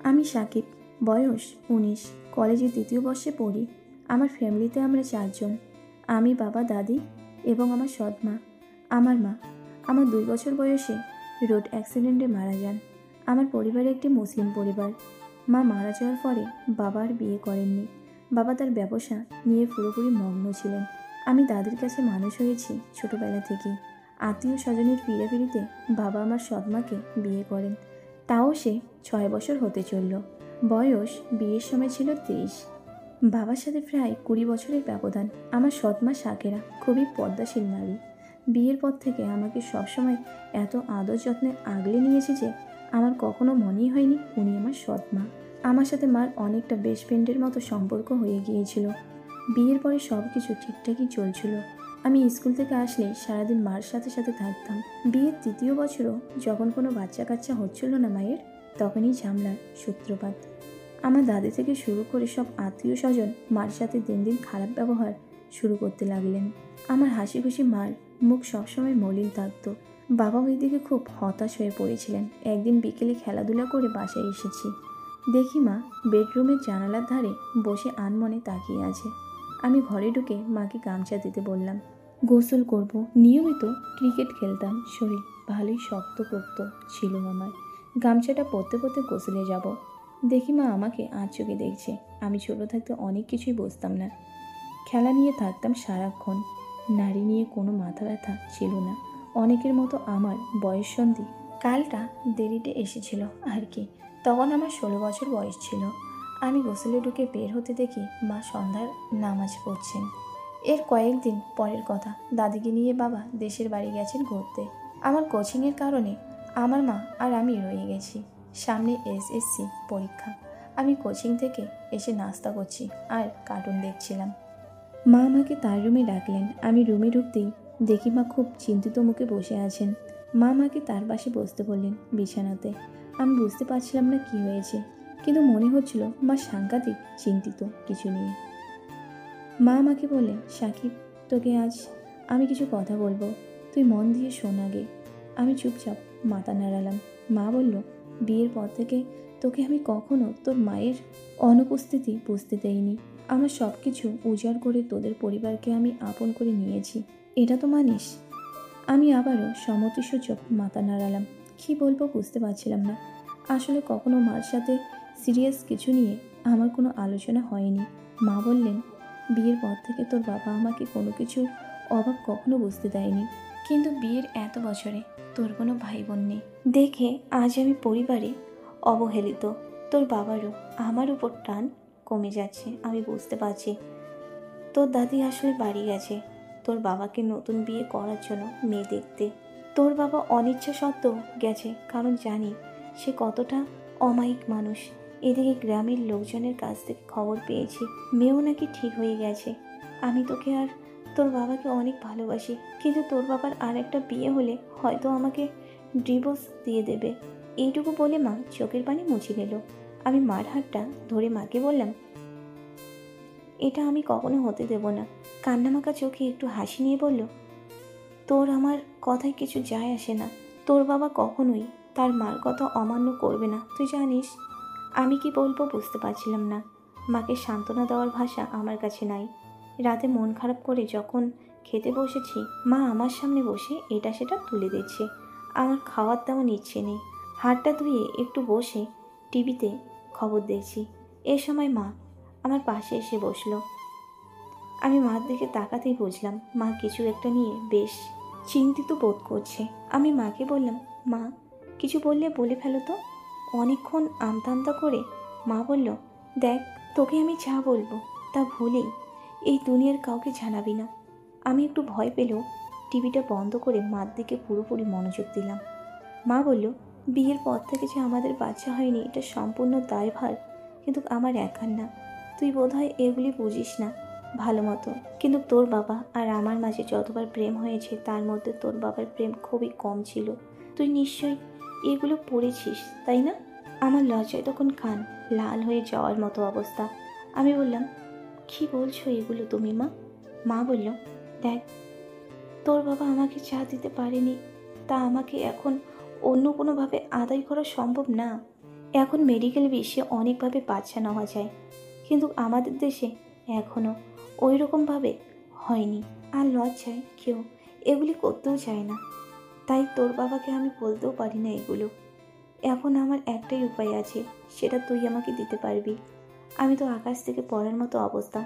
আমি সাকিব, বয়স ১৯, কলেজের ২য় বর্ষে পড়ি। আমার ফ্যামিলিতে আমরা ৪ জন। আমি, বাবা, দাদি এবং আমার সৎ মা। আমার মা আমার ২ বছর বয়সে রোড অ্যাক্সিডেন্টে মারা যান। আমার পরিবার একটি মুসলিম পরিবার। মা মারা যাওয়ার পরে বাবা আর বিয়ে করেননি। বাবা তার ব্যবসা নিয়ে পুরোপুরি মগ্ন ছিলেন। আমি দাদির কাছে মানুষ হয়েছি ছোটবেলা থেকেই। আত্মীয় স্বজনের পিড়াপিড়িতে বাবা আমার সৎ মাকে বিয়ে করেন, তাও সে ৬ বছর হতে চলল। বয়স বিয়ের সময় ছিল ২৩। বাবার সাথে প্রায় ২০ বছরের ব্যবধান। আমার সৎ মা সাকেরা খুবই পদ্মাশীল নারী। বিয়ের পর থেকে আমাকে সবসময় এত আদর যত্নে আগলে নিয়েছে যে আমার কখনো মনেই হয়নি উনি আমার সৎ মা। আমার সাথে মার অনেকটা বেস্ট ফ্রেন্ডের মতো সম্পর্ক হয়ে গিয়েছিল। বিয়ের পরে সব কিছু ঠিকঠাকই চলছিল। আমি স্কুল থেকে আসলেই সারাদিন মার সাথে সাথে থাকতাম। বিয়ের ৩য় বছরও যখন কোনো বাচ্চা কাচ্চা হচ্ছিল না মায়ের, তখনই ঝামেলার সূত্রপাত। আমার দাদি থেকে শুরু করে সব আত্মীয় স্বজন মার সাথে দিন দিন খারাপ ব্যবহার শুরু করতে লাগলেন। আমার হাসি খুশি মার মুখ সবসময় মলিন থাকত। বাবা ওইদিকে খুব হতাশ হয়ে পড়েছিলেন। একদিন বিকেলে খেলাধুলা করে বাসায় এসেছি, দেখি মা বেডরুমের জানালার ধারে বসে আনমনে তাকিয়ে আছে। আমি ঘরে ঢুকে মাকে গামছা দিতে বললাম। গোসল করব, নিয়মিত ক্রিকেট খেলতাম, শরীর ভালোই শক্তপোক্ত ছিল আমার। গামছাটা পরতে পরতে গোসলে যাব, দেখি মা আমাকে আর চোখে দেখছে। আমি ছোট থাকতে অনেক কিছুই বুঝতাম না, খেলা নিয়ে থাকতাম সারাক্ষণ। নারী নিয়ে কোনো মাথা ব্যথা ছিল না। অনেকের মতো আমার বয়ঃসন্ধি কালটা দেরিতে এসেছিল আর কি। তখন আমার ১৬ বছর বয়স ছিল। আমি গোসলে ঢুকে বের হতে দেখি মা সন্ধ্যার নামাজ পড়ছেন। এর কয়েকদিন পরের কথা, দাদিকে নিয়ে বাবা দেশের বাড়ি গেছেন ঘুরতে। আমার কোচিংয়ের কারণে আমার মা আর আমি রয়ে গেছি। সামনে এসএসসি পরীক্ষা। আমি কোচিং থেকে এসে নাস্তা করছি আর কার্টুন দেখছিলাম। মা আমাকে তার রুমে ডাকলেন। আমি রুমে ঢুকতেই দেখি মা খুব চিন্তিত মুখে বসে আছেন। মা আমাকে তার পাশে বসতে বললেন বিছানাতে। আমি বুঝতে পারছিলাম না কি হয়েছে, কিন্তু মনে হচ্ছিল মা সাংঘাতিক চিন্তিত কিছু নিয়ে। মা আমাকে বললেন, সাকিব, তোকে আজ আমি কিছু কথা বলবো, তুই মন দিয়ে শোন আগে। আমি চুপচাপ মাথা নাড়ালাম। মা বলল, বিয়ের পর থেকে তোকে আমি কখনো তোর মায়ের অনুপস্থিতি বুঝতে দেইনি। আমার সব কিছু উজাড় করে তোদের পরিবারকে আমি আপন করে নিয়েছি, এটা তো মানিস? আমি আবারও সম্মতিসূচক মাথা নাড়ালাম। কী বলবো বুঝতে পারছিলাম না। আসলে কখনো মার সাথে সিরিয়াস কিছু নিয়ে আমার কোনো আলোচনা হয়নি। মা বললেন, বিয়ের পর থেকে তোর বাবা আমাকে কোনো কিছু অভাব কখনো বুঝতে দেয়নি, কিন্তু বিয়ের এত বছরে তোর কোনো ভাই বোন নেই দেখে আজ আমি পরিবারে অবহেলিত। তোর বাবারও আমার উপর টান কমে যাচ্ছে। আমি বুঝতে পারছি তোর দাদি আসলে বাড়ি গেছে তোর বাবাকে নতুন বিয়ে করার জন্য মেয়ে দেখতে। তোর বাবা অনিচ্ছা সত্ত্বেও গেছে, কারণ জানি সে কতটা অমায়িক মানুষ। এদিকে গ্রামের লোকজনের কাছ থেকে খবর পেয়েছি মেয়েও নাকি ঠিক হয়ে গেছে। আমি তোকে আর তোর বাবাকে অনেক ভালোবাসি, কিন্তু তোর বাবার আর একটা বিয়ে হলে হয়তো আমাকে ডিভোর্স দিয়ে দেবে। এইটুকু বলে মা চোখের পানি মুছে নিল। আমি মার হাতটা ধরে মাকে বললাম, এটা আমি কখনো হতে দেব না। কান্নামাখা চোখে একটু হাসি নিয়ে বলল, তোর আমার কথায় কিছু যায় আসে না। তোর বাবা কখনোই তার মার কথা অমান্য করবে না, তুই জানিস। আমি কি বলবো বুঝতে পারছিলাম না। মাকে সান্ত্বনা দেওয়ার ভাষা আমার কাছে নাই। রাতে মন খারাপ করে যখন খেতে বসেছি, মা আমার সামনে বসে এটা সেটা তুলে দিচ্ছে। আমার খাওয়ার তেমন ইচ্ছে নেই। হাতটা ধুয়ে একটু বসে টিভিতে খবর দেখছি। এ সময় মা আমার পাশে এসে বসলো। আমি মার দিকে তাকাতেই বুঝলাম মা কিছু একটা নিয়ে বেশ চিন্তিত বোধ করছে। আমি মাকে বললাম, মা, কিছু বললে বলে ফেলো তো। অনেকক্ষণ আমতা আমতা করে মা বলল, দেখ, তোকে আমি যা বলবো তা ভুলেই এই দুনিয়ার কাউকে জানাবি না। আমি একটু ভয় পেলেও টিভিটা বন্ধ করে মার দিকে পুরোপুরি মনোযোগ দিলাম। মা বলল, বিয়ের পর থেকে যে আমাদের বাচ্চা হয়নি এটা সম্পূর্ণ দায়ভার কিন্তু আমার একার না। তুই বোধহয় এগুলি বুঝিস না ভালো মতো, কিন্তু তোর বাবা আর আমার মাঝে যতবার প্রেম হয়েছে তার মধ্যে তোর বাবার প্রেম খুবই কম ছিল। তুই নিশ্চয়ই এগুলো পড়েছিস, তাই না? আমার লজ্জায় তখন কান লাল হয়ে যাওয়ার মতো অবস্থা। আমি বললাম, কি বলছো এগুলো তুমি মা? মা বলল, দেখ, তোর বাবা আমাকে যা দিতে পারেনি তা আমাকে এখন অন্য কোনোভাবে আদায় করা সম্ভব না। এখন মেডিকেল বিশ্বে অনেকভাবে বাচ্চা নেওয়া যায়, কিন্তু আমাদের দেশে এখনও ওই রকমভাবে হয়নি। আর লজ্জায় কেউ এগুলি করতেও চায় না। তাই তোর বাবাকে আমি বলতেও পারি না এগুলো। এখন আমার একটাই উপায় আছে, সেটা তুই আমাকে দিতে পারবি। আমি তো আকাশ থেকে পড়ার মতো অবস্থা।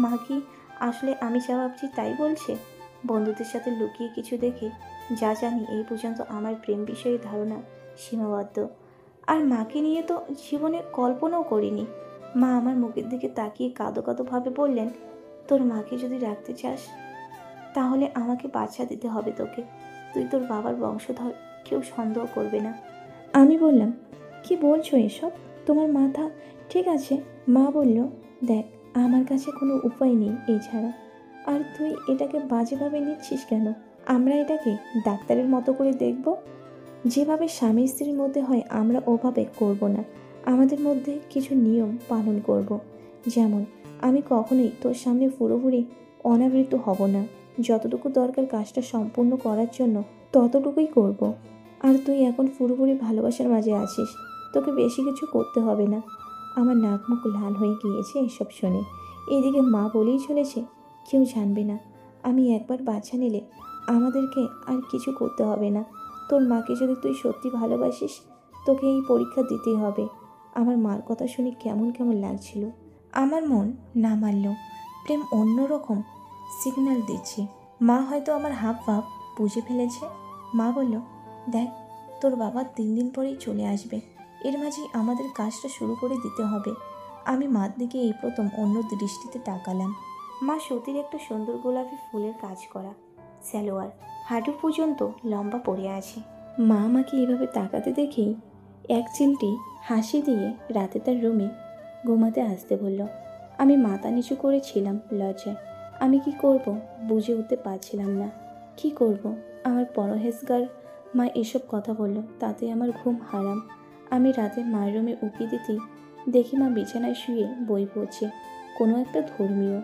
মা কি আসলে আমি যা ভাবছি তাই বলছে? বন্ধুদের সাথে লুকিয়ে কিছু দেখে যা জানি এই পর্যন্ত আমার প্রেম বিষয়ে ধারণা সীমাবদ্ধ। আর মাকে নিয়ে তো জীবনে কল্পনাও করিনি। মা আমার মুখের দিকে তাকিয়ে কাঁদো কাঁদোভাবে বললেন, তোর মাকে যদি রাখতে চাস তাহলে আমাকে বাচ্চা দিতে হবে তোকে। তুই তোর বাবার বংশধর, কেউ সন্দেহ করবে না। আমি বললাম, কি বলছো এসব? তোমার মাথা ঠিক আছে? মা বলল, দেখ, আমার কাছে কোনো উপায় নেই এছাড়া। আর তুই এটাকে বাজেভাবে নিচ্ছিস কেন? আমরা এটাকে ডাক্তারের মতো করে দেখব। যেভাবে স্বামী স্ত্রীর মধ্যে হয় আমরা ওভাবে করব না। আমাদের মধ্যে কিছু নিয়ম পালন করব। যেমন, আমি কখনোই তোর সামনে পুরোপুরি অনাবৃত হব না। যতটুকু দরকার কাজটা সম্পূর্ণ করার জন্য ততটুকুই করব। আর তুই এখন পুরোপুরি ভালোবাসার মাঝে আছিস, তোকে বেশি কিছু করতে হবে না। আমার নাক মুখ লাল হয়ে গিয়েছে এসব শুনে। এদিকে মা বলেই চলেছে, কেউ জানবে না। আমি একবার বাচ্চা নিলে আমাদেরকে আর কিছু করতে হবে না। তোর মাকে যদি তুই সত্যি ভালোবাসিস, তোকে এই পরীক্ষা দিতেই হবে। আমার মার কথা শুনে কেমন কেমন লাগছিল। আমার মন না মানল, প্রেম অন্যরকম সিগন্যাল দিচ্ছে। মা হয়তো আমার হাব ভাব বুঝে ফেলেছে। মা বলল, দেখ, তোর বাবা 3 দিন পরেই চলে আসবে। এর মাঝেই আমাদের কাজটা শুরু করে দিতে হবে। আমি মার দিকে এই প্রথম অন্য দৃষ্টিতে তাকালাম। মা সতীর একটা সুন্দর গোলাপি ফুলের কাজ করা সালোয়ার, হাঁটু পর্যন্ত লম্বা পড়ে আছে। মা আমাকে এভাবে তাকাতে দেখেই এক চিলটি হাসি দিয়ে রাতে তার রুমে ঘুমাতে আসতে বলল। আমি মাথা নিচু করেছিলাম লজ্জায়। আমি কি করব বুঝে উঠতে পারছিলাম না। কি করব? আমার পরহেজগার মা এসব কথা বলল, তাতে আমার ঘুম হারাম। আমি রাতে মায়ের রুমে উঁকি দিতেই দেখি মা বিছানায় শুয়ে বই পড়ছে, কোনো একটা ধর্মীয়।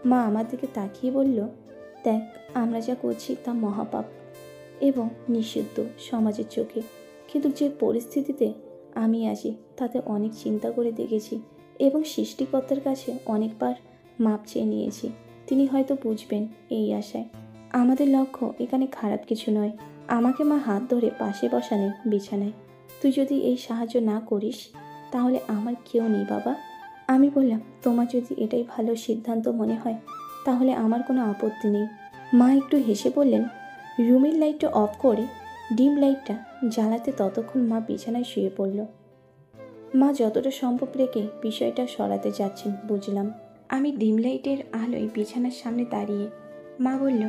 মা আমার দিকে তাকিয়ে বলল, দেখ, আমরা যা করছি তা মহাপাপ এবং নিষিদ্ধ সমাজের চোখে। কিন্তু যে পরিস্থিতিতে আমি আছি তাতে অনেক চিন্তা করে দেখেছি এবং সৃষ্টিকর্তার কাছে অনেকবার মাপ চেয়ে নিয়েছি। তিনি হয়তো বুঝবেন এই আশায়। আমাদের লক্ষ্য এখানে খারাপ কিছু নয়। আমাকে মা হাত ধরে পাশে বসালেন বিছানায়। তুই যদি এই সাহায্য না করিস তাহলে আমার কেউ নেই বাবা। আমি বললাম, তোমার যদি এটাই ভালো সিদ্ধান্ত মনে হয় তাহলে আমার কোনো আপত্তি নেই। মা একটু হেসে বললেন, রুমের লাইটটা অফ করে ডিম লাইটটা জ্বালাতে ততক্ষণ মা বিছানায় শুয়ে পড়ল। মা যতটা সম্ভব রেখে বিষয়টা সরাতে যাচ্ছেন বুঝলাম। আমি ডিম লাইটের আলোয় বিছানার সামনে দাঁড়িয়ে। মা বলল,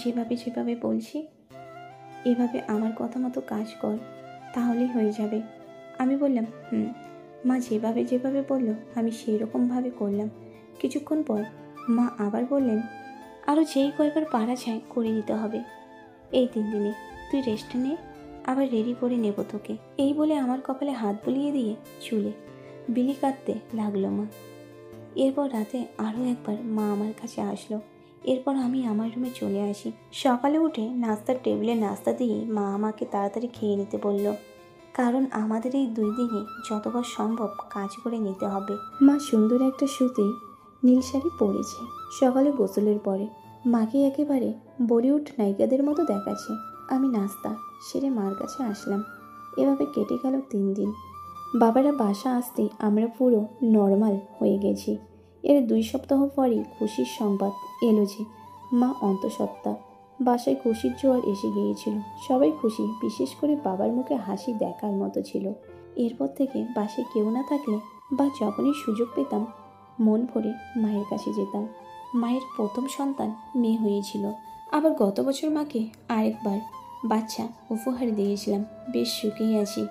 যেভাবে বলছি এভাবে আমার কথা মতো কাজ কর, তাহলেই হয়ে যাবে। আমি বললাম, মা যেভাবে বলল আমি সেই রকমভাবে করলাম। কিছুক্ষণ পর মা আবার বললেন, আরও যেই কয়বার পারা যায় করে নিতে হবে। এই 3 দিনে তুই রেস্ট নে, আবার রেডি করে নেব তোকে। এই বলে আমার কপালে হাত বুলিয়ে দিয়ে চুলে বিলি কাটতে লাগলো মা। এরপর রাতে আরও একবার মা আমার কাছে আসলো। এরপর আমি আমার রুমে চলে আসি। সকালে উঠে নাস্তার টেবিলে নাস্তা দিয়ে মা আমাকে তাড়াতাড়ি খেয়ে নিতে বলল, কারণ আমাদের এই 2 দিনে যতবার সম্ভব কাজ করে নিতে হবে। মা সুন্দর একটা সুতি নীল শাড়ি পরেছে। সকালে গোসলের পরে মাকে একেবারে বলিউড নায়িকাদের মতো দেখাচ্ছে। আমি নাস্তা সেরে মার কাছে আসলাম। এভাবে কেটে গেল 3 দিন। বাবারা বাসা আসতেই আমরা পুরো নর্মাল হয়ে গেছি। এর 2 সপ্তাহ পরই খুশির সংবাদ এলো যে মা অন্তঃসত্ত্বা। বাসায় খুশির জোয়ার এসে গিয়েছিল। সবাই খুশি, বিশেষ করে বাবার মুখে হাসি দেখার মতো ছিল। এরপর থেকে বাসায় কেউ না থাকলে বা যখনই সুযোগ পেতাম মন ভরে মায়ের কাছে যেতাম। মায়ের প্রথম সন্তান মেয়ে হয়েছিল। আবার গত বছর মাকে আরেকবার বাচ্চা উপহার দিয়েছিলাম। বেশ সুখেই আছি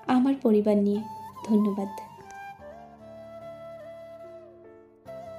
আমার পরিবার নিয়ে। ধন্যবাদ।